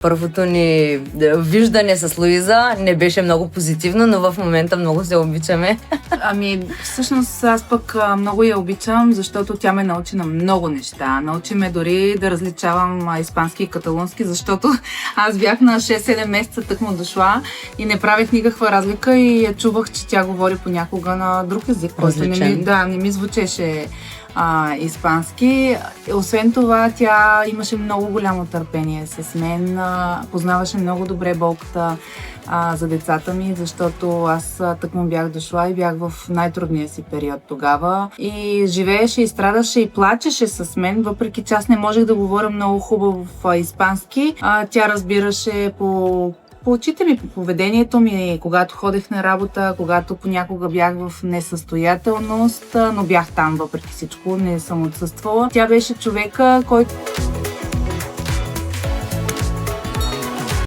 Първото ни виждане с Луиза не беше много позитивно, но в момента много се обичаме. Всъщност аз пък много я обичам, защото тя ме научи на много неща. Научи ме дори да различавам испански и каталунски, защото аз бях на 6-7 месеца тъкмо дошла и не правех никаква разлика и я чувах, че тя говори понякога на друг език, който не ми звучеше испански. Освен това, тя имаше много голямо търпение с мен, познаваше много добре болката за децата ми, защото аз тъкмо бях дошла и бях в най-трудния си период тогава. И живееше, и страдаше, и плачеше с мен, въпреки че аз не можех да говоря много хубаво в испански. Тя разбираше по очите ми, по поведението ми, когато ходех на работа, когато понякога бях в несъстоятелност, но бях там въпреки всичко, не съм отсъствала. Тя беше човека, който